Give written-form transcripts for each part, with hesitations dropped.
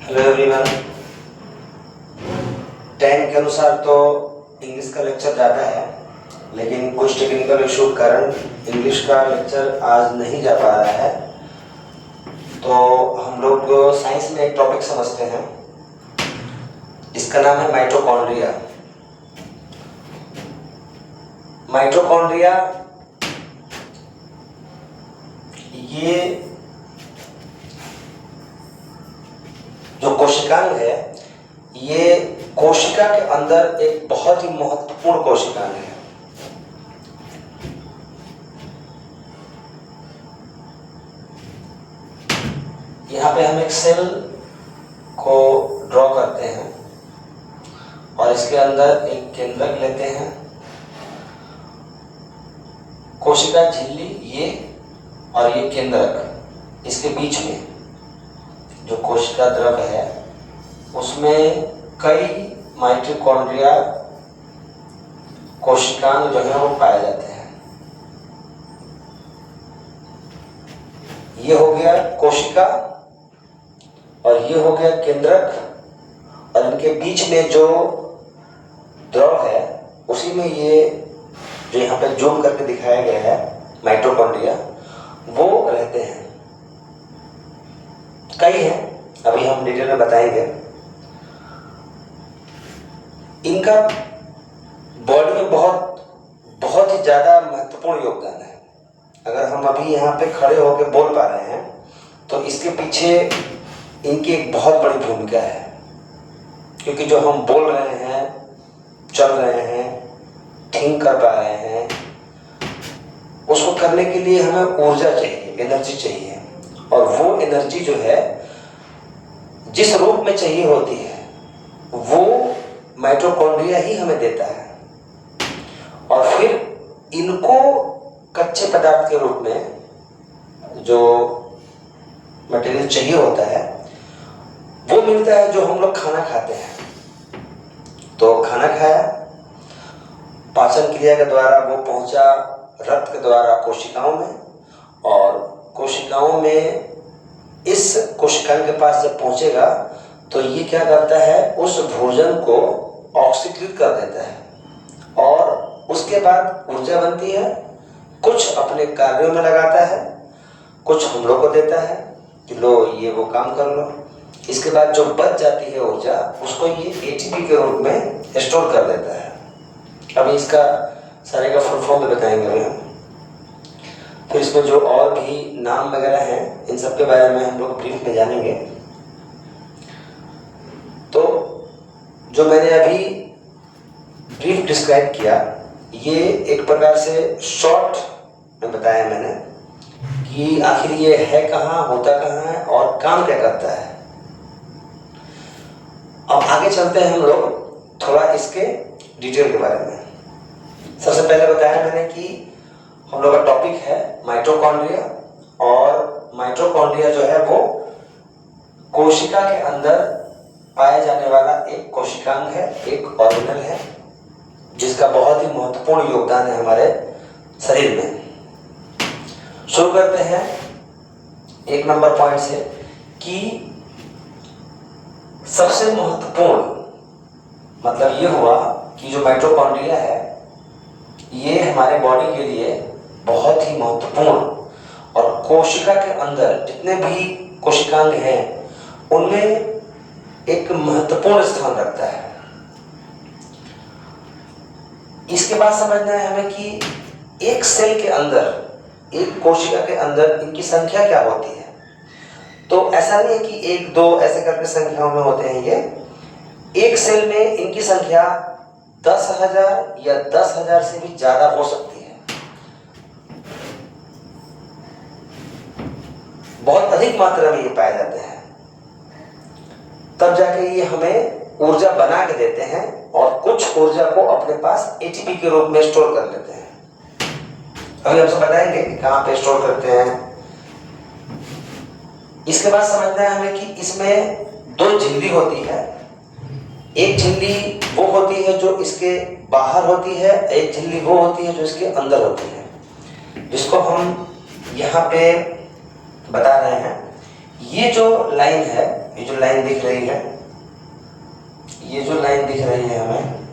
Hello everyone. Time के अनुसार तो इंग्लिश का लेक्चर ज़्यादा है, लेकिन कुछ टेक्निकल इशू के कारण इंग्लिश का लेक्चर आज नहीं जा पा रहा है। तो हम लोग साइंस में एक टॉपिक समझते हैं, इसका नाम है माइटोकॉन्ड्रिया। माइटोकॉन्ड्रिया ये जो कोशिकांग है, ये कोशिका के अंदर एक बहुत ही महत्वपूर्ण कोशिकांग है। यहाँ पे हम एक सेल को ड्रॉ करते हैं और इसके अंदर एक केंद्रक लेते हैं, कोशिका झिल्ली ये और ये केंद्रक, इसके बीच में जो कोशिका द्रव है उसमें कई माइटोकॉन्ड्रिया कोशिकांग जो है वो पाए जाते हैं। ये हो गया कोशिका और ये हो गया केंद्रक, और इनके बीच में जो द्रव है उसी में ये जो यहाँ पे जूम करके दिखाया गया है माइटोकॉन्ड्रिया, वो रहते हैं। कई हैं, अभी हम डिटेल में बताएंगे। इनका बॉडी में बहुत ही ज़्यादा महत्वपूर्ण योगदान है। अगर हम अभी यहाँ पे खड़े होकर बोल पा रहे हैं तो इसके पीछे इनकी एक बहुत बड़ी भूमिका है, क्योंकि जो हम बोल रहे हैं, चल रहे हैं, थिंक कर पा रहे हैं, उसको करने के लिए हमें ऊर्जा चाहिए, एनर्जी चाहिए। और वो एनर्जी जो है जिस रूप में चाहिए होती है वो माइटोकॉन्ड्रिया ही हमें देता है, और फिर इनको कच्चे पदार्थ के रूप में जो मटेरियल चाहिए होता है वो मिलता है जो हम लोग खाना खाते हैं। तो खाना खाया, पाचन क्रिया के द्वारा वो पहुंचा रक्त के द्वारा कोशिकाओं में, और कोशिकाओं में इस कोशिकाओं के पास जब पहुंचेगा तो ये क्या करता है, उस भोजन को ऑक्सीकृत कर देता है और उसके बाद ऊर्जा बनती है। कुछ अपने कार्यों में लगाता है, कुछ हम लोग को देता है कि लो ये वो काम कर लो। इसके बाद जो बच जाती है ऊर्जा, उसको ये एटीपी के रूप में स्टोर कर देता है। अभी इसका सारे का फुल फॉर्म में बताएंगे हम। फिर इसमें जो और भी नाम वगैरह हैं, इन सब के बारे में हम लोग ब्रीफ में जानेंगे। तो जो मैंने अभी ब्रीफ डिस्क्राइब किया, ये एक प्रकार से शॉर्ट में बताया मैंने कि आखिर ये है कहाँ, होता कहाँ है और काम क्या करता है। अब आगे चलते हैं हम लोग थोड़ा इसके डिटेल के बारे में। सबसे पहले बताया मैंने कि हम लोग का टॉपिक है माइटोकॉन्ड्रिया, और माइटोकॉन्ड्रिया जो है वो कोशिका के अंदर पाया जाने वाला एक कोशिकांग है, एक ऑर्गेनल है, जिसका बहुत ही महत्वपूर्ण योगदान है हमारे शरीर में। शुरू करते हैं एक नंबर पॉइंट से कि सबसे महत्वपूर्ण मतलब ये हुआ कि जो माइटोकॉन्ड्रिया है ये हमारे बॉडी के लिए बहुत ही महत्वपूर्ण, और कोशिका के अंदर जितने भी कोशिकांग हैं उनमें एक महत्वपूर्ण स्थान रखता है। इसके बाद समझना है हमें कि एक सेल के अंदर, एक कोशिका के अंदर इनकी संख्या क्या होती है। तो ऐसा नहीं है कि एक दो ऐसे करके संख्याओं में होते हैं। ये एक सेल में इनकी संख्या 10,000 या 10,000 से भी ज्यादा हो सकती है। बहुत अधिक मात्रा में ये पाए जाते हैं, तब जाके ये हमें ऊर्जा बना के देते हैं और कुछ ऊर्जा को अपने पास एटीपी के रूप में स्टोर कर लेते हैं। अभी आपसे बताएंगे कि कहाँ पे स्टोर करते हैं। इसके बाद समझना है हमें कि इसमें दो झिल्ली होती है। एक झिल्ली वो होती है जो इसके बाहर होती है, एक झिल्ली वो होती है जो इसके अंदर होती है, जिसको हम यहाँ पे बता रहे हैं ये जो लाइन है, ये जो लाइन दिख रही है, ये जो लाइन दिख रही है हमें,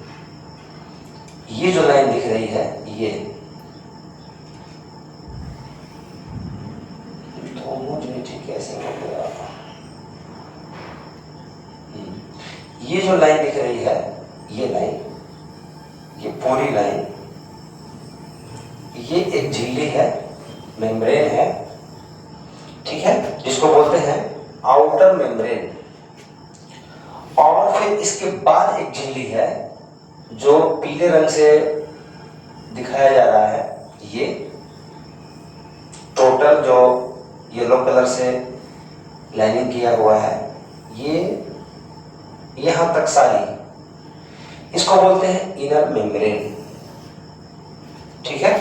ये जो लाइन दिख रही है, ये कैसे हो गया, ये जो लाइन दिख रही है, ये लाइन, ये पूरी लाइन, ये एक झिल्ली है, मेम्ब्रेन है, ठीक है, जिसको बोलते हैं आउटर मेम्ब्रेन। और फिर इसके बाद एक झिल्ली है जो पीले रंग से दिखाया जा रहा है, ये टोटल जो येलो कलर से लाइनिंग किया हुआ है, ये यहां तक सारी, इसको बोलते हैं इनर मेम्ब्रेन, ठीक है।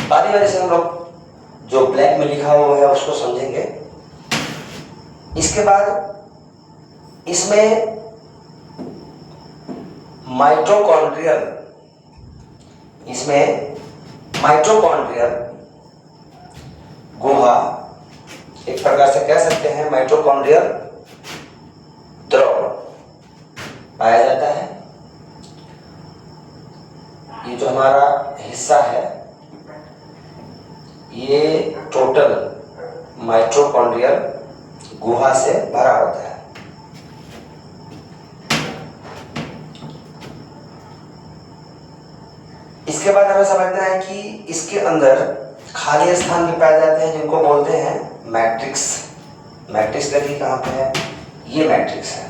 बारी बारी से हम लोग जो ब्लैक में लिखा हुआ है उसको समझेंगे। इसके बाद इसमें माइटोकॉन्ड्रियल, इसमें माइटोकॉन्ड्रियल गुहा, एक प्रकार से कह सकते हैं माइटोकॉन्ड्रियल द्रव पाया जाता है। ये जो हमारा हिस्सा है, ये टोटल माइटोकॉन्ड्रियल गुहा से भरा होता है। इसके बाद हमें समझना है कि इसके अंदर खाली स्थान भी पाए जाते हैं जिनको बोलते हैं मैट्रिक्स। मैट्रिक्स देखिए कहां पे है, ये मैट्रिक्स है।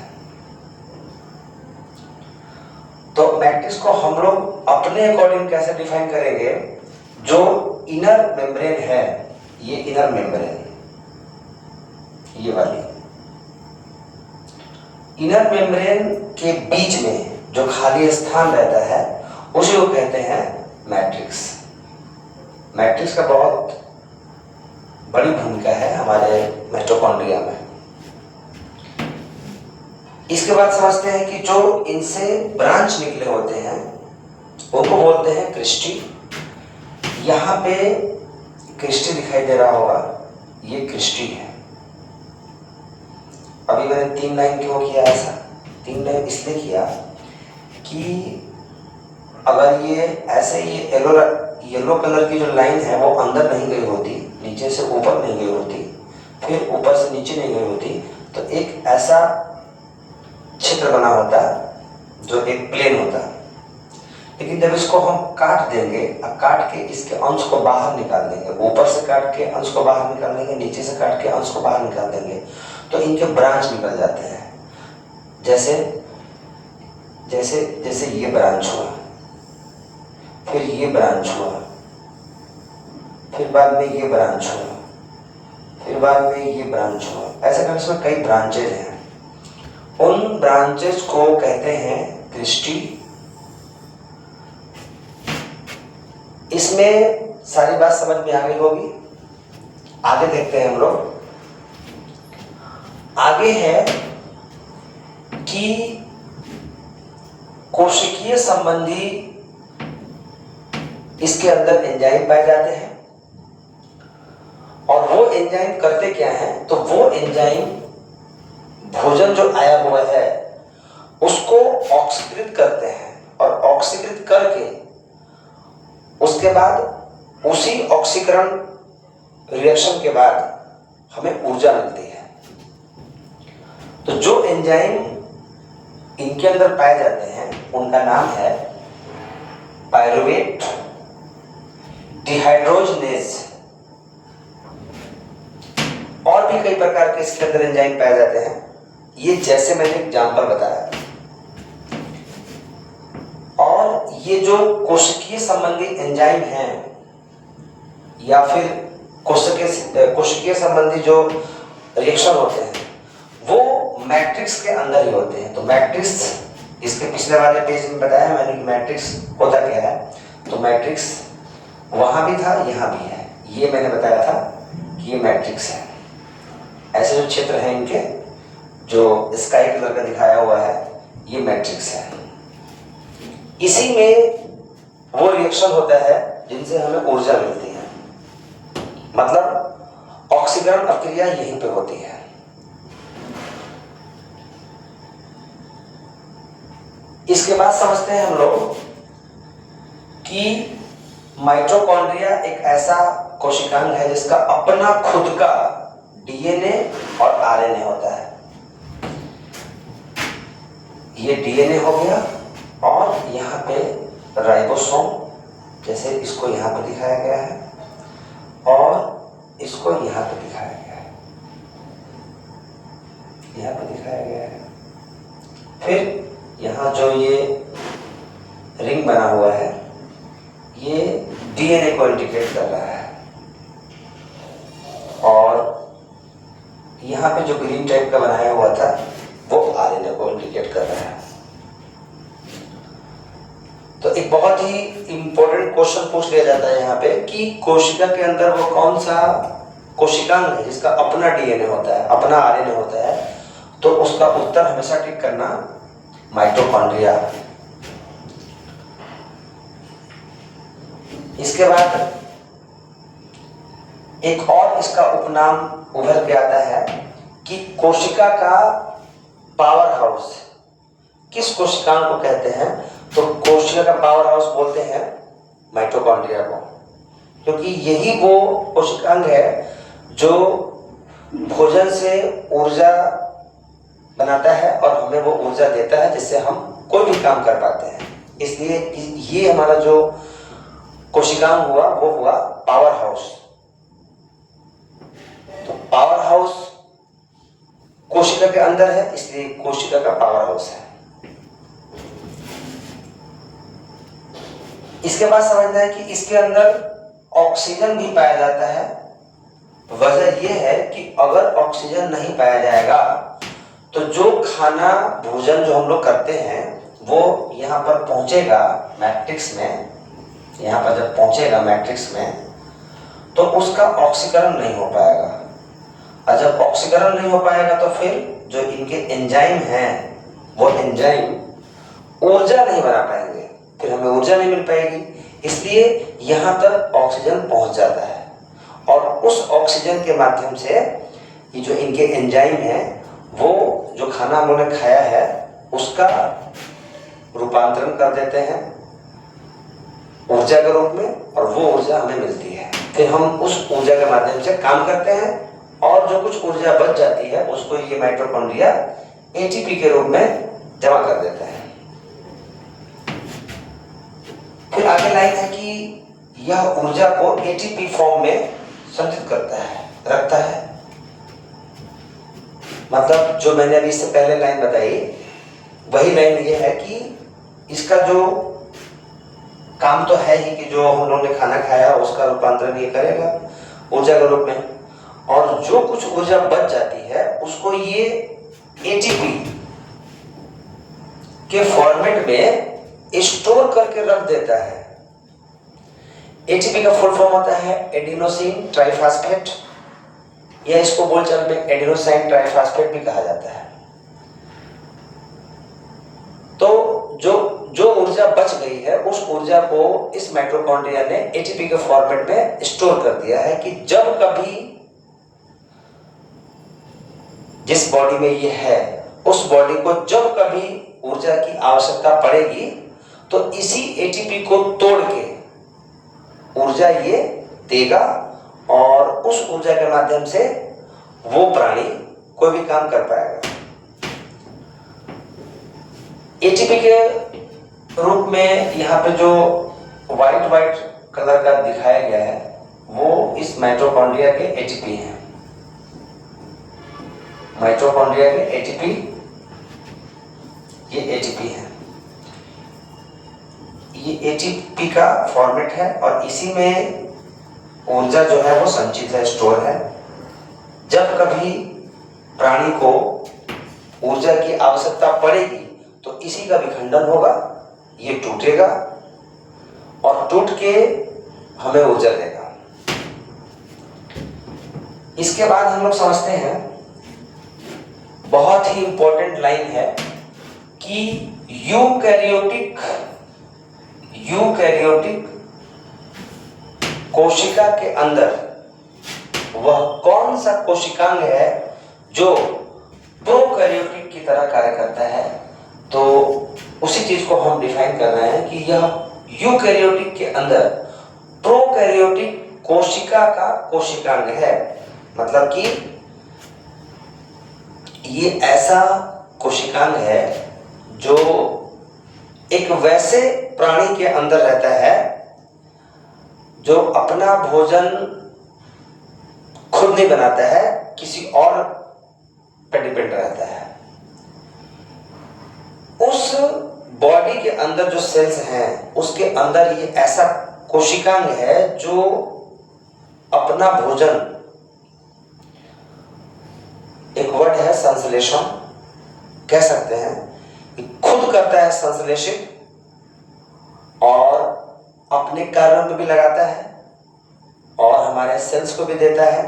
तो मैट्रिक्स को हम लोग अपने अकॉर्डिंग कैसे डिफाइन करेंगे, जो इनर मेम्ब्रेन है, ये इनर मेम्ब्रेन, ये वाली इनर मेम्ब्रेन के बीच में जो खाली स्थान रहता है उसी को कहते हैं मैट्रिक्स। मैट्रिक्स का बहुत बड़ी भूमिका है हमारे माइटोकॉन्ड्रिया में। इसके बाद समझते हैं कि जो इनसे ब्रांच निकले होते हैं उनको बोलते हैं क्रिस्टी। यहाँ पे क्रिस्टी दिखाई दे रहा होगा, ये क्रिस्टी है। अभी मैंने 3 लाइन क्यों किया ऐसा? 3 लाइन इसलिए किया कि अगर ये ऐसे ही येलो कलर की जो लाइन है वो अंदर नहीं गई होती, नीचे से ऊपर नहीं गई होती, फिर ऊपर से नीचे नहीं गई होती, तो एक ऐसा क्षेत्र बना होता जो एक प्लेन होता। लेकिन जब इसको हम काट देंगे, काट के इसके अंश को बाहर निकाल देंगे, ऊपर से काट के अंश को बाहर निकाल देंगे, नीचे से काट के अंश को बाहर निकाल देंगे, तो इनके ब्रांच निकल जाते हैं। जैसे जैसे जैसे ये ब्रांच हुआ, फिर ये ब्रांच हुआ, फिर बाद में ये ब्रांच हुआ, फिर बाद में ये ब्रांच हुआ, ऐसे करके इसमें कई ब्रांचेज हैं। उन ब्रांचेस को कहते हैं क्रिस्टी। इसमें सारी बात समझ में आ गई होगी। आगे देखते हैं हम लोग। आगे है कि कोशिकीय संबंधी इसके अंदर एंजाइम पाए जाते हैं, और वो एंजाइम करते क्या है, तो वो एंजाइम भोजन जो आया हुआ है उसको ऑक्सीकृत करते हैं, और ऑक्सीकृत करके उसके बाद उसी ऑक्सीकरण रिएक्शन के बाद हमें ऊर्जा मिलती है। तो जो एंजाइम इनके अंदर पाए जाते हैं उनका नाम है पायरुवेट डिहाइड्रोजनेज। और भी कई प्रकार के इसके अंदर एंजाइम पाए जाते हैं, ये जैसे मैंने एग्जांपल बताया। और ये जो कोशिकीय संबंधी एंजाइम हैं या फिर कोशिकीय संबंधी जो रिएक्शन होते हैं वो मैट्रिक्स के अंदर ही होते हैं। तो मैट्रिक्स, इसके पिछले वाले पेज में बताया मैंने कि मैट्रिक्स होता क्या है। तो मैट्रिक्स वहां भी था, यहां भी है। ये मैंने बताया था कि ये मैट्रिक्स है। ऐसे जो क्षेत्र हैं इनके, जो स्काई कलर का दिखाया हुआ है, ये मैट्रिक्स है। इसी में वो रिएक्शन होता है जिनसे हमें ऊर्जा मिलती है। मतलब ऑक्सीकरण अभिक्रिया यहीं पे होती है। इसके बाद समझते हैं हम लोग कि माइटोकॉन्ड्रिया एक ऐसा कोशिकांग है जिसका अपना खुद का डीएनए और आरएनए होता है। ये डीएनए हो गया और यहाँ पे राइबोसोम, जैसे इसको यहाँ पे दिखाया गया है और इसको यहाँ पे दिखाया गया है, यहाँ पे दिखाया गया है। फिर यहाँ जो ये रिंग बना हुआ है ये डीएनए को इंडिकेट कर रहा है और यहाँ पे जो ग्रीन टाइप का बनाया हुआ था वो आरएनए को इंडिकेट कर रहा है। तो एक बहुत ही इंपॉर्टेंट क्वेश्चन पूछ लिया जाता है यहाँ पे कि कोशिका के अंदर वो कौन सा कोशिकांग है जिसका अपना डीएनए होता है, अपना आरएनए होता है, तो उसका उत्तर हमेशा टिक करना माइटोकॉन्ड्रिया। इसके बाद एक और इसका उपनाम उभर के आता है कि कोशिका का पावर हाउस। किस कोशिकांग को कहते हैं? तो कोशिका का पावर हाउस बोलते हैं माइटोकॉन्ड्रिया को, क्योंकि यही वो कोशिकांग है जो भोजन से ऊर्जा बनाता है और हमें वो ऊर्जा देता है जिससे हम कोई भी काम कर पाते हैं। इसलिए ये हमारा जो कोशिकांग हुआ वो हुआ पावर हाउस। तो पावर हाउस कोशिका के अंदर है, इसलिए कोशिका का पावर हाउस है। इसके बाद समझना है कि इसके अंदर ऑक्सीजन भी पाया जाता है। वजह यह है कि अगर ऑक्सीजन नहीं पाया जाएगा तो जो खाना भोजन जो हम लोग करते हैं वो यहाँ पर पहुंचेगा मैट्रिक्स में। यहाँ पर जब पहुंचेगा मैट्रिक्स में तो उसका ऑक्सीकरण नहीं हो पाएगा, और जब ऑक्सीकरण नहीं हो पाएगा तो फिर जो इनके एंजाइम हैं वो एंजाइम ऊर्जा नहीं बना पाएंगे, फिर हमें ऊर्जा नहीं मिल पाएगी। इसलिए यहाँ तक ऑक्सीजन पहुंच जाता है और उस ऑक्सीजन के माध्यम से ये जो इनके एंजाइम हैं वो जो खाना हम लोगों ने खाया है उसका रूपांतरण कर देते हैं ऊर्जा के रूप में, और वो ऊर्जा हमें मिलती है। फिर हम उस ऊर्जा के माध्यम से काम करते हैं और जो कुछ ऊर्जा बच जाती है उसको ये माइटोकॉन्ड्रिया एटीपी के रूप में जमा कर देता है। फिर आगे लाइन है कि यह ऊर्जा को एटीपी फॉर्म में संचित करता है, रखता है। मतलब जो मैंने अभी इससे पहले लाइन बताई वही लाइन ये है कि इसका जो काम तो है ही कि जो हम लोगों ने खाना खाया उसका रूपांतरण ये करेगा ऊर्जा के रूप में, और जो कुछ ऊर्जा बच जाती है उसको ये एटीपी के फॉर्मेट में स्टोर करके रख देता है। एटीपी का फुल फॉर्म होता है एडिनोसिन ट्राइफॉस्फेट, या इसको बोलचाल में एडिनोसाइन ट्राइफॉस्फेट भी कहा जाता है। तो जो ऊर्जा बच गई है उस ऊर्जा को इस माइटोकॉन्ड्रिया ने एटीपी के फॉर्मेट में स्टोर कर दिया है कि जब कभी जिस बॉडी में ये है उस बॉडी को जब कभी ऊर्जा की आवश्यकता पड़ेगी तो इसी एटीपी को तोड़ के ऊर्जा ये देगा और उस ऊर्जा के माध्यम से वो प्राणी कोई भी काम कर पाएगा। एटीपी के रूप में यहाँ पे जो व्हाइट कलर का दिखाया गया है वो इस माइटोकॉन्ड्रिया के एटीपी हैं। माइटोकॉन्ड्रिया के एटीपी, ये एटीपी है, ये एटीपी का फॉर्मेट है और इसी में ऊर्जा जो है वो संचित है, स्टोर है। जब कभी प्राणी को ऊर्जा की आवश्यकता पड़ेगी तो इसी का विखंडन होगा, ये टूटेगा और टूट के हमें ऊर्जा देगा। इसके बाद हम लोग समझते हैं बहुत ही इंपॉर्टेंट लाइन है कि यूकैरियोटिक कोशिका के अंदर वह कौन सा कोशिकांग है जो प्रोकैरियोटिक की तरह कार्य करता है। तो उसी चीज को हम डिफाइन कर रहे हैं कि यह यूकैरियोटिक के अंदर प्रोकैरियोटिक कोशिका का कोशिकांग है। मतलब कि ये ऐसा कोशिकांग है जो एक वैसे प्राणी के अंदर रहता है जो अपना भोजन खुद नहीं बनाता है, किसी और पर डिपेंड रहता है। उस बॉडी के अंदर जो सेल्स हैं उसके अंदर ये ऐसा कोशिकांग है जो अपना भोजन, एक वर्ड है संश्लेषण कह सकते हैं, कि खुद करता है संश्लेषित और अपने कार्यों में भी लगाता है और हमारे सेल्स को भी देता है,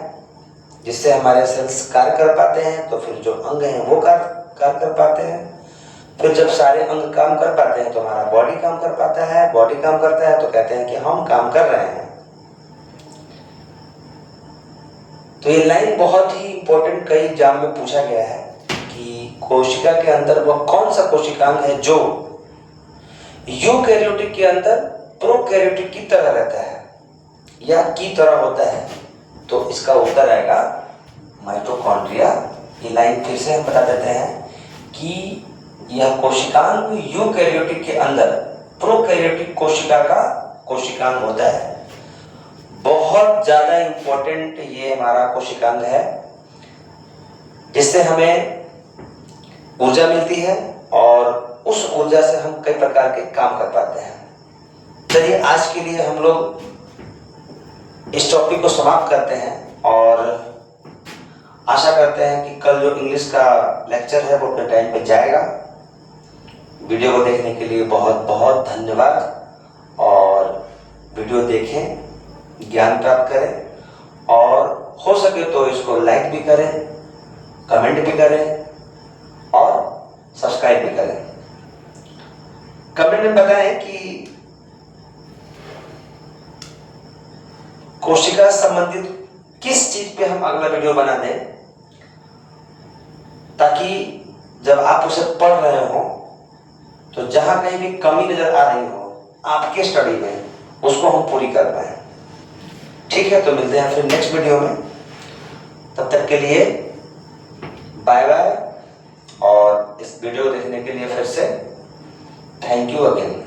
जिससे हमारे सेल्स कार्य कर पाते हैं। तो फिर जो अंग हैं वो कार्य कर पाते हैं। फिर जब सारे अंग काम कर पाते हैं तो हमारा बॉडी काम कर पाता है। बॉडी काम करता है तो कहते हैं कि हम काम कर रहे हैं। तो ये लाइन बहुत ही इंपॉर्टेंट कई एग्जाम में पूछा गया है कि कोशिका के अंदर वह कौन सा कोशिकांग है जो यूकैरियोटिक के अंदर प्रोकैरियोटिक की तरह रहता है या की तरह होता है। तो इसका उत्तर आएगा माइटोकॉन्ड्रिया। ये लाइन फिर से हम बता देते हैं कि यह कोशिकांग यूकैरियोटिक के अंदर प्रोकैरियोटिक कोशिका का कोशिकांग होता है। बहुत ज्यादा इंपॉर्टेंट ये हमारा कोशिकांग है, जिससे हमें ऊर्जा मिलती है और उस ऊर्जा से हम कई प्रकार के काम कर पाते हैं। चलिए आज के लिए हम लोग इस टॉपिक को समाप्त करते हैं और आशा करते हैं कि कल जो इंग्लिश का लेक्चर है वो अपने टाइम पे जाएगा। वीडियो को देखने के लिए बहुत बहुत धन्यवाद और वीडियो देखें, ज्ञान प्राप्त करें और हो सके तो इसको लाइक भी करें, कमेंट भी करें और सब्सक्राइब भी करें। कमेंट में बताएं कि कोशिका संबंधित किस चीज पे हम अगला वीडियो बना दें, ताकि जब आप उसे पढ़ रहे हो तो जहां कहीं भी कमी नजर आ रही हो आपके स्टडी में, उसको हम पूरी कर पाए। ठीक है, तो मिलते हैं फिर नेक्स्ट वीडियो में। तब तक के लिए बाय बाय और इस वीडियो को देखने के लिए फिर से थैंक यू अगेन।